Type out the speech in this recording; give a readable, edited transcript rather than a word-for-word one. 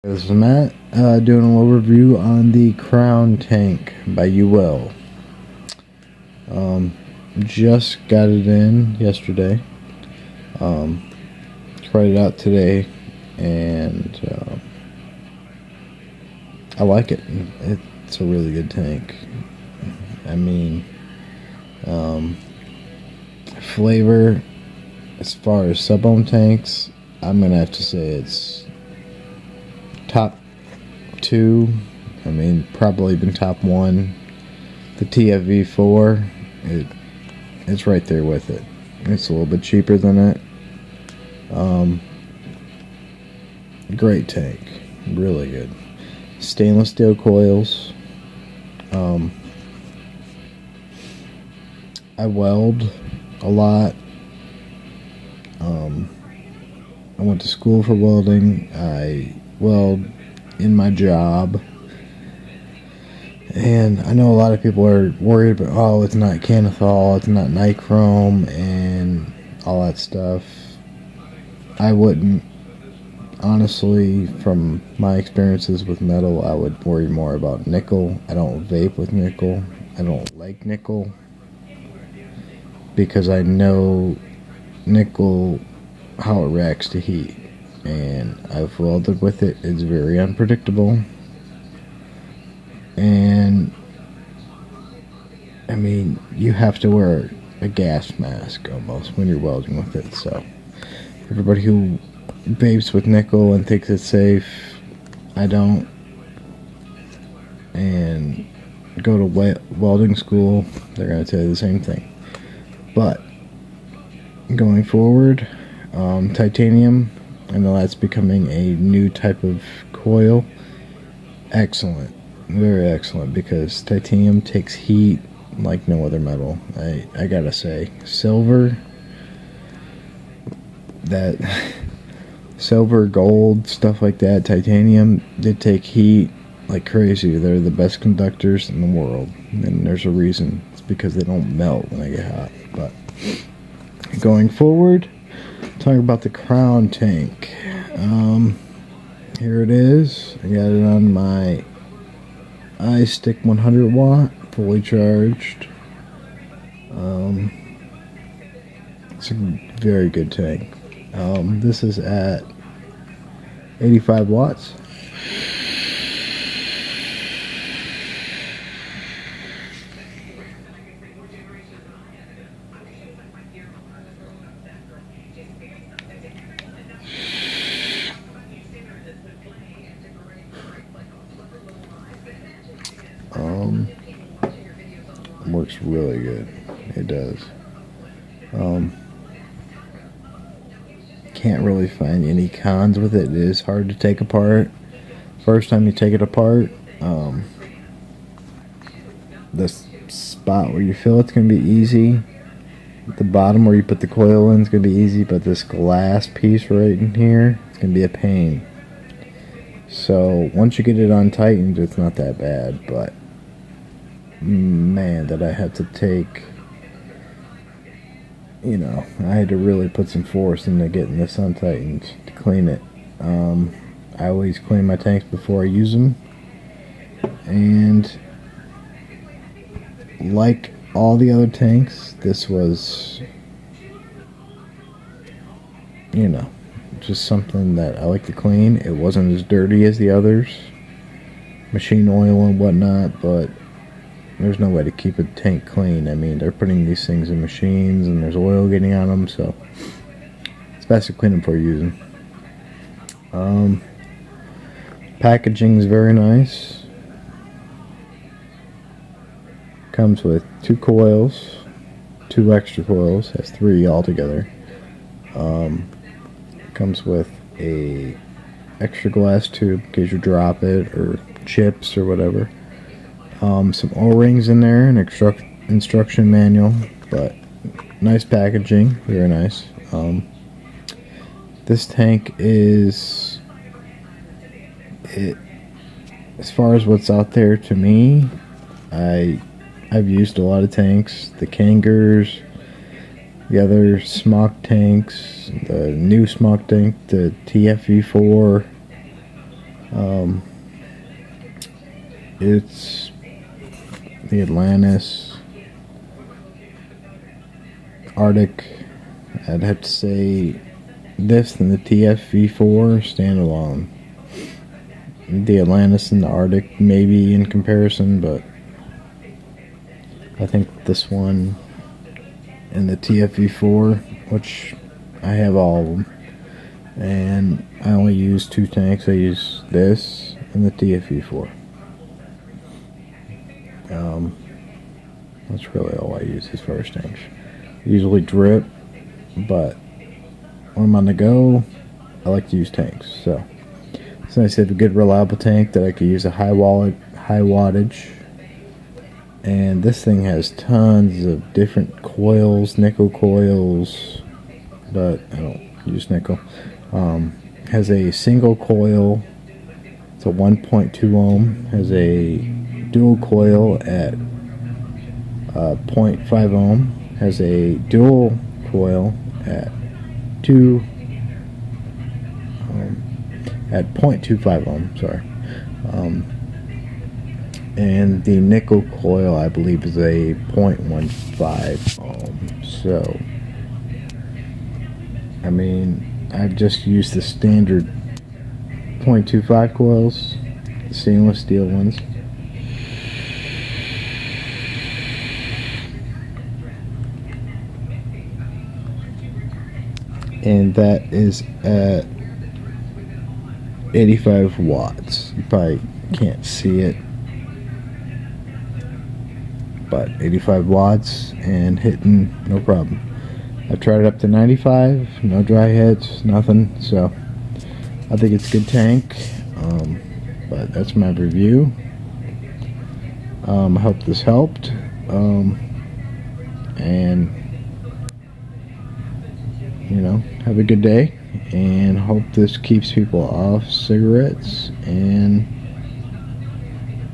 This is Matt, doing an overview on the Crown tank by Uwell. Just got it in yesterday. Tried it out today, and I like it. It's a really good tank. I mean, flavor, as far as sub-ohm tanks, I'm gonna have to say it's top two. I mean, probably even top one. The TFV4, it's right there with it. It's a little bit cheaper than it. Great tank, really good. Stainless steel coils. I weld a lot. I went to school for welding. I weld in my job, and I know a lot of people are worried about, oh, it's not Canithol, it's not nichrome, and all that stuff. I wouldn't, honestly, from my experiences with metal, I would worry more about nickel. I don't vape with nickel. I don't like nickel because I know nickel, how it reacts to heat, and I've welded with it. It's very unpredictable, and I mean, you have to wear a gas mask almost when you're welding with it. So everybody who vapes with nickel and thinks it's safe, I don't, and go to welding school, they're going to tell you the same thing. But going forward, titanium, I know that's becoming a new type of coil. Excellent, very excellent, because titanium takes heat like no other metal. I gotta say, silver, gold, stuff like that, titanium, they take heat like crazy. They're the best conductors in the world, and there's a reason. It's because they don't melt when they get hot. But going forward, talking about the Crown tank. Here it is. I got it on my iStick 100 watt, fully charged. It's a very good tank. This is at 85 watts. Works really good. It does. Can't really find any cons with it. It is hard to take apart. First time you take it apart, the spot where you fill it's gonna be easy. The bottom where you put the coil in is gonna be easy, but this glass piece right in here, it's gonna be a pain. So once you get it untightened, it's not that bad, but man, that I had to take, I had to really put some force into getting this untightened to clean it. I always clean my tanks before I use them, and like all the other tanks, this was, just something that I like to clean. It wasn't as dirty as the others, machine oil and whatnot, but there's no way to keep a tank clean. I mean, they're putting these things in machines and there's oil getting on them, so it's best to clean them before you use them. Packaging is very nice. Comes with 2 coils, 2 extra coils, has 3 altogether. Comes with a extra glass tube in case you drop it or chips or whatever. Some O-rings in there, an instruction manual, but nice packaging, very nice. This tank is, as far as what's out there, to me, I've used a lot of tanks, the Kangers, the other smock tanks, the new smock tank, the TFV4, Um, it's the Atlantis Arctic. I'd have to say this and the TFV4 standalone. The Atlantis and the Arctic maybe in comparison, but I think this one and the TFV4, which I have all of them, and I only use 2 tanks. I use this and the TFV4. That's really all I use as far as tanks. I usually drip, but when I'm on the go, I like to use tanks. So it's nice to have a good reliable tank that I could use a high wattage. And this thing has tons of different coils, nickel coils, but I don't use nickel. Has a single coil. It's a 1.2 ohm. Has a dual coil at 0.5 ohm. Has a dual coil at 0.25 ohm. Sorry. And the nickel coil, I believe, is a 0.15 ohm. So, I mean, I've just used the standard 0.25 coils, the stainless steel ones. And that is at 85 watts. You probably can't see it, but 85 watts and hitting no problem. I've tried it up to 95, no dry hits, nothing. So I think it's a good tank. But that's my review. I hope this helped. And have a good day, and hope this keeps people off cigarettes and